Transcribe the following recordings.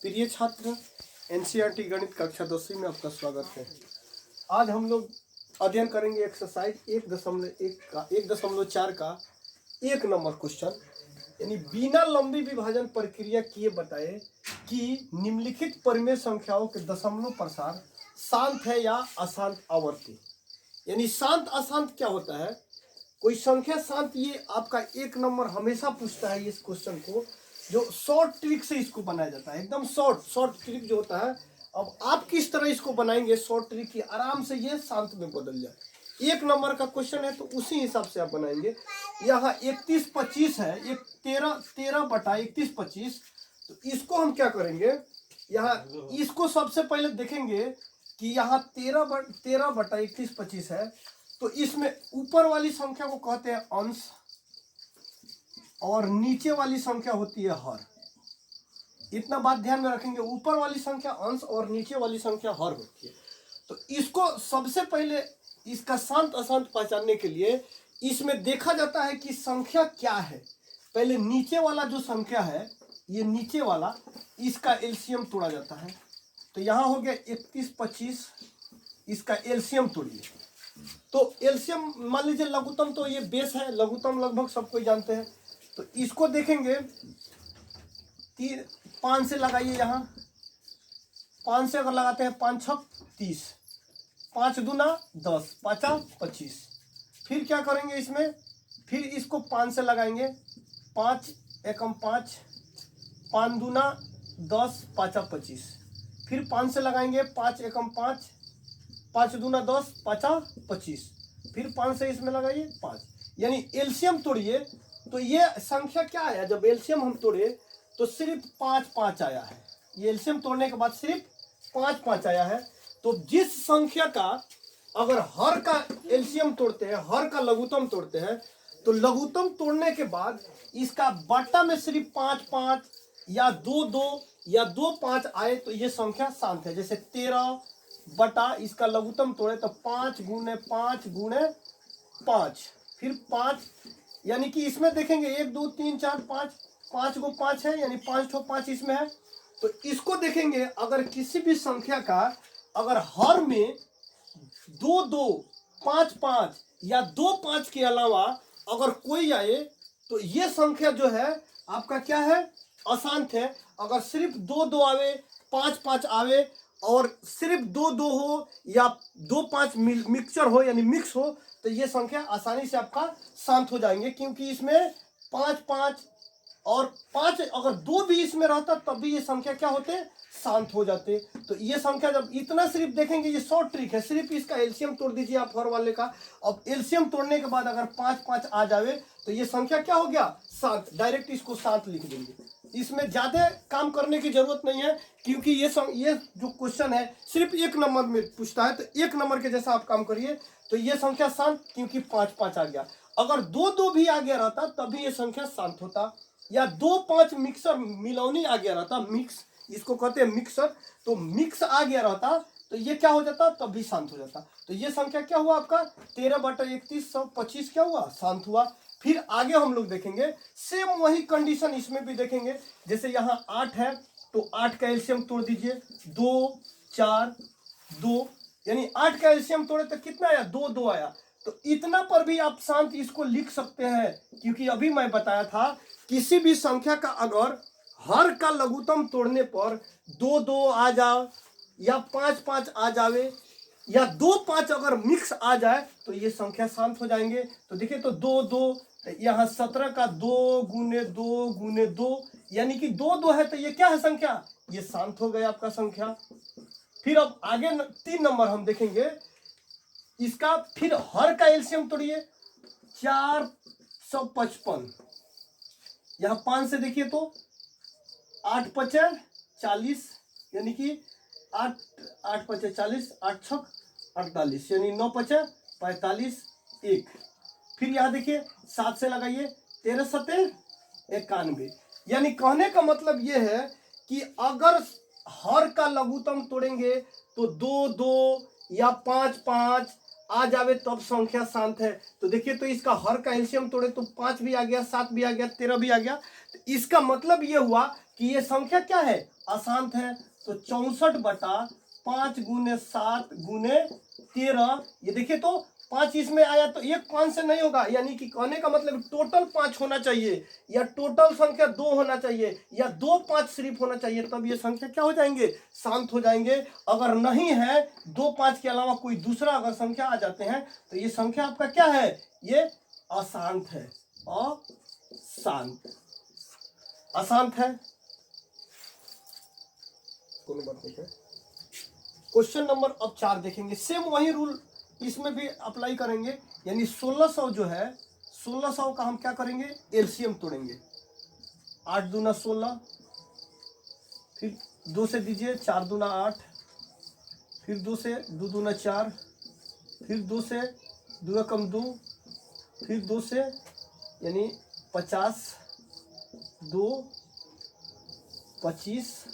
प्रिय छात्र, एनसीईआरटी गणित कक्षा 10वीं में आपका स्वागत है। आज हम लोग अध्ययन करेंगे एक्सरसाइज 1.4 का 1 नंबर क्वेश्चन, यानी बिना लंबी विभाजन प्रक्रिया किए बताए कि निम्नलिखित परिमेय संख्याओं के दशमलव प्रसार शांत है या अशांत आवर्ती। यानी शांत अशांत क्या होता है, कोई संख्या शांत, ये आपका 1 नंबर हमेशा पूछता है इस क्वेश्चन को, जो शॉर्ट ट्रिक से इसको बनाया जाता है। एकदम शॉर्ट ट्रिक जो होता है, अब आप किस तरह इसको बनाएंगे शॉर्ट ट्रिक की आराम से ये शांत में बदल जाए। 1 नंबर का क्वेश्चन है तो उसी हिसाब से आप बनाएंगे। यहाँ 31-25 है, एक 13/31-25। तो इसको हम क्या करेंगे, यहाँ इसको सबसे पहले देखेंगे कि यहाँ 13/31-25 है, तो इसमें ऊपर वाली संख्या को कहते हैं अंश और नीचे वाली संख्या होती है हर। इतना बात ध्यान में रखेंगे, ऊपर वाली संख्या अंश और नीचे वाली संख्या हर होती है। तो इसको सबसे पहले इसका शांत अशांत पहचानने के लिए इसमें देखा जाता है कि संख्या क्या है। पहले नीचे वाला जो संख्या है, ये नीचे वाला, इसका एलसीएम तोड़ा जाता है। तो यहाँ हो गया 31-25, इसका एलसीएम तोड़िए। तो एलसीएम मान लीजिए लघुत्तम, तो ये बेस है, लघुत्तम लगभग सब कोई जानते हैं। तो इसको देखेंगे, 5 से लगाइए, यहाँ 5 से अगर लगाते हैं 5 छक 30, 5 दूना 10, 5 25। फिर क्या करेंगे इसमें, फिर इसको 5 से लगाएंगे, 5 एकम 5, 5 दूना 10, 5 25। फिर 5 से लगाएंगे, 5 एकम 5, 5 दूना 10, 5 25। फिर 5 से इसमें लगाइए 5, यानी एलसीएम तोड़िए। तो ये संख्या क्या आया, जब एलसीएम हम तोड़े तो सिर्फ 5 आया है। ये एलसीएम तोड़ने के बाद सिर्फ 5 आया है। तो जिस संख्या का अगर हर का एलसीएम तोड़ते हैं, हर का लघुत्तम तोड़ते हैं, तो लघुत्तम तोड़ने के बाद इसका बट्टा में सिर्फ 5 या 2 या 2 आए तो ये संख्या शांत है। जैसे 13 बटा इसका लघुत्तम तोड़े तो 5 गुणे 5 गुणे 5, फिर 5, यानी कि इसमें देखेंगे 1 2 3 4 5, 5 को 5 है, यानी 5 इसमें है। तो इसको देखेंगे, अगर किसी भी संख्या का अगर हर में 2 5 या 2 के अलावा अगर कोई आए तो ये संख्या जो है आपका क्या है, अशांत है। अगर सिर्फ 2 आवे, 5 आवे और सिर्फ 2 हो या 2 मिक्सचर हो, यानी मिक्स हो, तो ये संख्या आसानी से आपका शांत हो जाएंगे, क्योंकि इसमें 5 और 5 अगर 2 भी इसमें रहता तब भी ये संख्या क्या होते, शांत हो जाते। तो ये संख्या जब इतना सिर्फ देखेंगे, ये शॉर्ट ट्रिक है, सिर्फ इसका एलसीएम तोड़ दीजिए आप हर वाले का। अब एलसीएम तोड़ने के बाद अगर 5 आ जावे तो ये संख्या क्या हो गया, शांत। डायरेक्ट इसको शांत लिख देंगे, इसमें ज्यादा काम करने की जरूरत नहीं है, क्योंकि ये जो क्वेश्चन है सिर्फ 1 नंबर में पूछता है। तो 1 नंबर के जैसा आप काम करिए, तो ये संख्या शांत, क्योंकि 5 आ गया। अगर 2 भी आ गया रहता तभी ये संख्या शांत होता, या 2 मिक्सर मिलौनी आ गया रहता, मिक्स इसको कहते हैं मिक्सर, तो मिक्स आ गया रहता तो ये क्या हो जाता, तब भी शांत हो जाता। तो ये संख्या क्या हुआ आपका 13/31-25 क्या हुआ, शांत हुआ। फिर आगे हम लोग देखेंगे सेम वही कंडीशन इसमें भी देखेंगे। जैसे यहाँ 8 है तो 8 का एलसीएम तोड़ दीजिए, 2 4 2, यानी 8 का एलसीएम तोड़े तो कितना आया, 2 आया। तो इतना पर भी आप शांत इसको लिख सकते हैं, क्योंकि अभी मैं बताया था किसी भी संख्या का अगर हर का लघुत्तम तोड़ने पर 2 आ जाए या 5 आ जावे या 2 अगर मिक्स आ जाए तो ये संख्या शांत हो जाएंगे। तो देखिए, तो 2 यहाँ 17 का 2 गुने 2 गुने 2, यानी कि 2 है, तो ये क्या है संख्या, ये शांत हो गया आपका संख्या। फिर अब आगे 3 नंबर हम देखेंगे इसका। फिर हर का एलसीएम तोड़िए, 455, यहाँ 5 से देखिए तो 8 5 40, यानी कि 8 5 40, 8 6 48, यानी 9 5 45, 1। फिर यहाँ देखिए 7 से लगाइए, 13 7 91, यानी कहने का मतलब ये है कि अगर हर का लघुत्तम तोड़ेंगे तो 2 या 5 आ जावे तब संख्या शांत है। तो देखिए तो इसका हर का एलसीएम तोड़े तो 5 भी आ गया, 7 भी आ गया, 13 भी आ गया। तो इसका मतलब ये हुआ कि ये संख्या क्या है, अशांत है। तो 64/5 गुने 7 गुने 13, ये देखिए तो 5 इसमें आया तो एक 5 से नहीं होगा, यानी कि कहने का मतलब टोटल 5 होना चाहिए, या टोटल संख्या 2 होना चाहिए, या 2 5 सिर्फ होना चाहिए, तब ये संख्या क्या हो जाएंगे, शांत हो जाएंगे। अगर नहीं है 2 5 के अलावा कोई दूसरा अगर संख्या आ जाते हैं तो ये संख्या आपका क्या है, ये अशांत है। अशांत, अशांत है, कोई बात नहीं है। क्वेश्चन नंबर अब 4 देखेंगे, सेम वही रूल इसमें भी अप्लाई करेंगे, यानी 1600 जो है 1600 का हम क्या करेंगे, एलसीएम तोड़ेंगे। 8 दूना 16, फिर 2 से दीजिए, 4 दूना 8, फिर 2 से 2 दूना 4, फिर 2 से 2 कम 2, फिर 2 से यानी 50, 2 25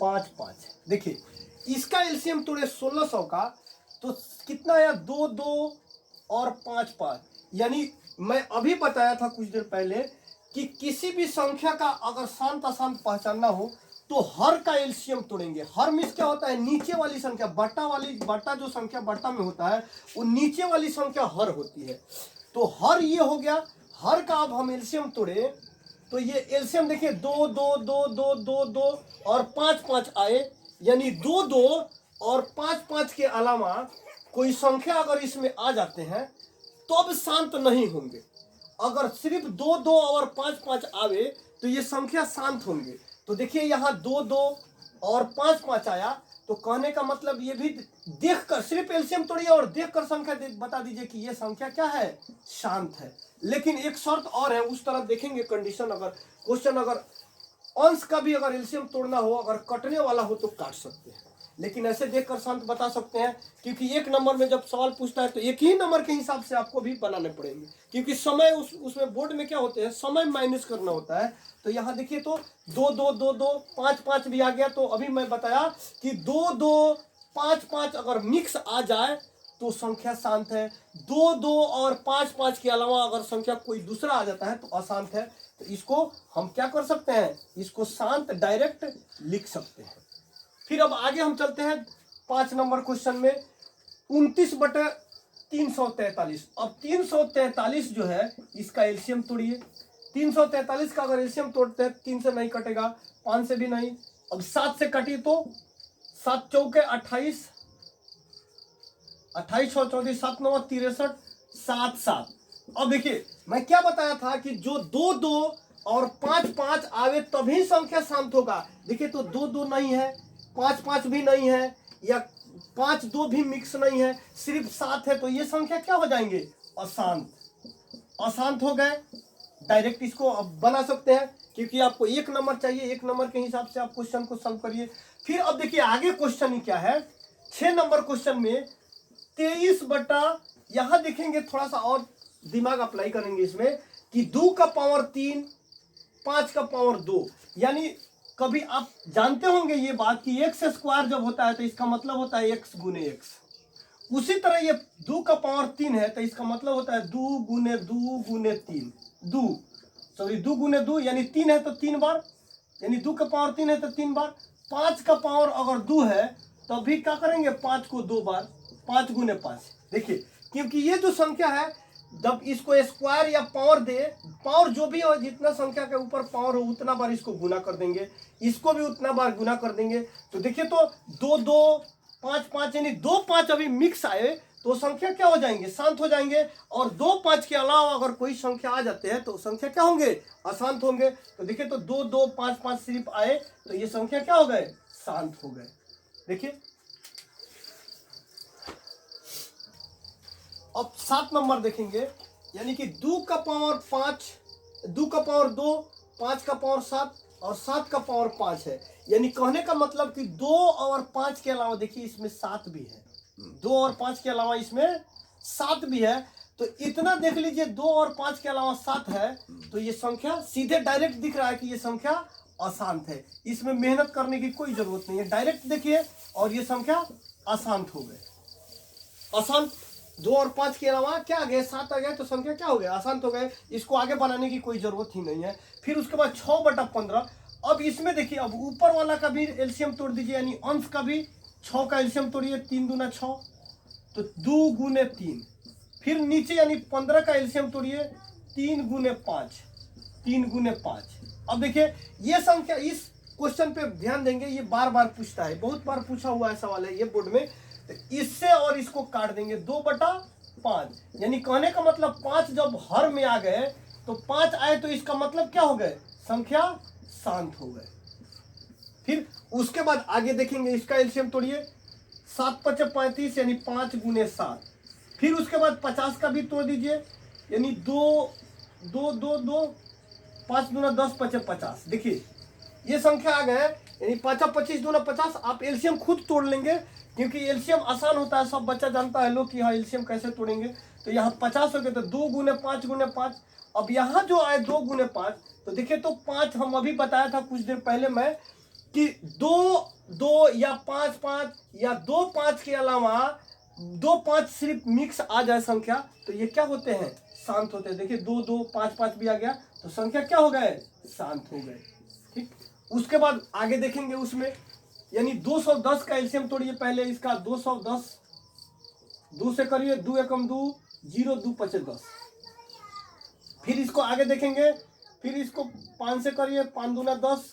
5 5। देखिए इसका एलसीएम तोड़े 1600 का तो कितना आया, 2 2 और 5 5। यानी मैं अभी बताया था कुछ देर पहले कि किसी भी संख्या का अगर शांत अशांत पहचानना हो तो हर का एलसीएम तोड़ेंगे। हर मीन्स क्या होता है, नीचे वाली संख्या, बटा जो संख्या बटा में होता है वो नीचे वाली संख्या हर होती है। तो हर ये हो गया, हर का अब हम एलसीएम तोड़े तो ये एलसीएम देखिए 2 2 2 2 2 2 और 5 5 आए, यानी 2 2 और 5 5 के अलावा कोई संख्या अगर इसमें आ जाते हैं तो अब शांत नहीं होंगे। अगर सिर्फ 2 2 और 5 5 आवे तो ये संख्या शांत होंगे। तो देखिए यहाँ 2 2 और 5 5 आया, तो कहने का मतलब ये भी देखकर, सिर्फ एलसीएम तोड़िए और देखकर संख्या बता दीजिए कि ये संख्या क्या है, शांत है। लेकिन एक शर्त और है, उस तरफ देखेंगे कंडीशन, अगर क्वेश्चन अगर अंश का भी अगर एलसीएम तोड़ना हो, अगर कटने वाला हो तो काट सकते हैं, लेकिन ऐसे देखकर शांत बता सकते हैं, क्योंकि एक नंबर में जब सवाल पूछता है तो एक ही नंबर के हिसाब से आपको भी बनाने पड़ेंगे, क्योंकि समय उसमें बोर्ड में क्या होते हैं, समय माइनस करना होता है। तो यहाँ देखिए तो 2 2 2 2 5 5 भी आ गया। तो अभी मैं बताया कि 2 2 5 5 अगर मिक्स आ जाए तो संख्या शांत है। 2 2 और 5 5 के अलावा अगर संख्या कोई दूसरा आ जाता है तो अशांत है। तो इसको हम क्या कर सकते हैं, इसको शांत डायरेक्ट लिख सकते हैं। फिर अब आगे हम चलते हैं 5 नंबर क्वेश्चन में, 29/343। अब 343 जो है इसका एलसीएम तोड़िए। 343 का अगर एलसीएम तोड़ते हैं 3 से नहीं कटेगा, 5 से भी नहीं। अब 7 से कटी तो 7 चौके 28, 28 और 34, 7 9 63, 7 7। अब देखिए मैं क्या बताया था कि जो 2 2 और 5 5 आवे तभी संख्या शांत होगा। देखिए तो 2 2 नहीं है, 5 5 भी नहीं है, या 5 2 भी मिक्स नहीं है, सिर्फ 7 है, तो ये संख्या क्या हो जाएंगे, अशांत। अशांत हो गए, डायरेक्ट इसको अब बना सकते हैं, क्योंकि आपको एक नंबर चाहिए, एक नंबर के हिसाब से आप क्वेश्चन को सॉल्व करिए। फिर अब देखिए आगे क्वेश्चन ही क्या है, 6 नंबर क्वेश्चन में 23 यहां देखेंगे, थोड़ा सा और दिमाग अप्लाई करेंगे इसमें कि 2 का पावर 3, 5 का पावर 2। यानी कभी आप जानते होंगे ये बात कि एक्स स्क्वायर जब होता है तो इसका मतलब होता है एक्स गुने एक्स। उसी तरह ये 2 का पावर 3 है तो इसका मतलब होता है 2 गुने 2 गुने 3, 2 गुने 2 यानी 3 है तो 3 बार, यानी 2 का पावर 3 है तो 3 बार। 5 का पावर अगर 2 है तो भी क्या करेंगे, 5 को 2 बार, 5 गुने 5। देखिए क्योंकि ये जो संख्या है जब इसको स्क्वायर या पावर दे, पावर जो भी हो, जितना संख्या के ऊपर पावर हो उतना बार इसको गुना कर देंगे, इसको भी उतना बार गुना कर देंगे। तो देखिए तो 2 2 5 5 यानी 2 5 अभी मिक्स आए तो संख्या क्या हो जाएंगे, शांत हो जाएंगे। और 2 5 के अलावा अगर कोई संख्या आ जाते हैं तो संख्या क्या होंगे, अशांत होंगे। तो देखिए तो 2 2 5 5 सिर्फ आए तो ये संख्या क्या हो गए, शांत हो गए। देखिए अब 7 नंबर देखेंगे, यानी कि 2 का पावर 5, 2 का पावर 2, 5 का पावर 7 और 7 का पावर 5 है। यानी कहने का मतलब कि 2 और 5 के अलावा देखिए इसमें 7 भी है, 2 और 5 के अलावा इसमें 7 भी है। तो इतना देख लीजिए, 2 और 5 के अलावा 7 है, तो ये संख्या सीधे डायरेक्ट दिख रहा है कि ये संख्या अशांत है। इसमें मेहनत करने की कोई जरूरत नहीं है, डायरेक्ट देखिए और ये संख्या अशांत हो गए। आसान, 2 और 5 के अलावा क्या आ गया, 7 आ गया, तो संख्या क्या हो गया, आसान हो गए। इसको आगे बनाने की कोई जरूरत ही नहीं है। फिर उसके बाद 6/15। अब इसमें देखिए, अब ऊपर वाला का भी एलसीएम तोड़ दीजिए, यानी अंश का भी 6 का एलसीएम तोड़िए, 3 दूना 6, तो 2 गुने 3। फिर नीचे यानी 15 का एलसीएम तोड़िए, 3 गुने 5, 3 गुने 5। अब देखिए ये संख्या, इस क्वेश्चन पे ध्यान देंगे, ये बार बार पूछता है, बहुत बार पूछा हुआ है सवाल है ये बोर्ड में। तो इससे और इसको काट देंगे, 2/5, यानी कहने का मतलब 5 जब हर में आ गए तो 5 आए, तो इसका मतलब क्या हो गए, संख्या शांत हो गए। फिर उसके बाद आगे देखेंगे, इसका एलसीएम तोड़िए, 7×5 = 35, यानी 5 गुने 7। फिर उसके बाद 50 का भी तोड़ दीजिए, यानी 2 2 2 2, 5 दूना 10, 5 50। देखिए ये संख्या आ गए, यानी 5 25 दूना 50। आप एलसीएम खुद तोड़ लेंगे, क्योंकि एलसीएम आसान होता है, सब बच्चा जानता है लोग कि हाँ एलसीएम कैसे तोड़ेंगे। तो यहाँ 50 हो गए, तो 2 गुने 5 गुने 5। अब यहाँ जो आए 2 गुने 5, तो देखिए, तो 5 हम अभी बताया था कुछ देर पहले मैं कि 2 2 या 5 5 या 2 5 के अलावा 2 5 सिर्फ मिक्स आ जाए संख्या, तो ये क्या होते हैं, शांत होते हैं। देखिए 2 2 5 5 भी आ गया, तो संख्या क्या हो गए, शांत हो गए। ठीक, उसके बाद आगे देखेंगे उसमें, यानी 210 का एलसीएम तोड़िए पहले इसका, 210, 2 से करिए, 2 एकम 2, 0 2 5 10। फिर इसको आगे देखेंगे, फिर इसको 5 से करिए, 5 दूना 10,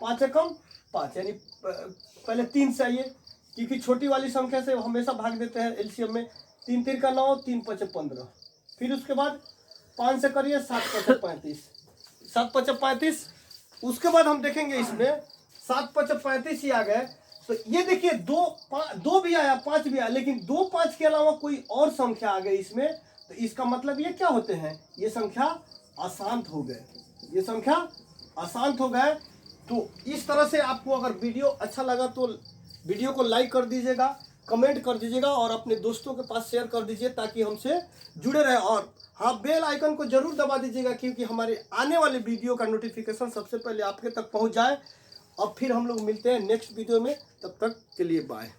5 एकम 5, यानी पहले 3 से आइए, क्योंकि छोटी वाली संख्या से हमेशा भाग देते हैं एलसीएम में। 3 3 का 9, 3 5 15। फिर उसके बाद 5 से करिए, 7 5 35, 7 5 35। उसके बाद हम देखेंगे इसमें 7 5 35 ही आ गए। तो ये देखिए 2 भी आया, 5 भी आया, लेकिन 2 5 के अलावा कोई और संख्या आ गई इसमें, तो इसका मतलब ये क्या होते हैं, ये संख्या अशांत हो गए, ये संख्या अशांत हो गए। तो इस तरह से आपको अगर वीडियो अच्छा लगा तो वीडियो को लाइक कर दीजिएगा, कमेंट कर दीजिएगा और अपने दोस्तों के पास शेयर कर दीजिए, ताकि हमसे जुड़े रहे। और हाँ, बेल आइकन को जरूर दबा दीजिएगा, क्योंकि हमारे आने वाले वीडियो का नोटिफिकेशन सबसे पहले आपके तक पहुंच जाए। अब फिर हम लोग मिलते हैं नेक्स्ट वीडियो में, तब तक के लिए बाय।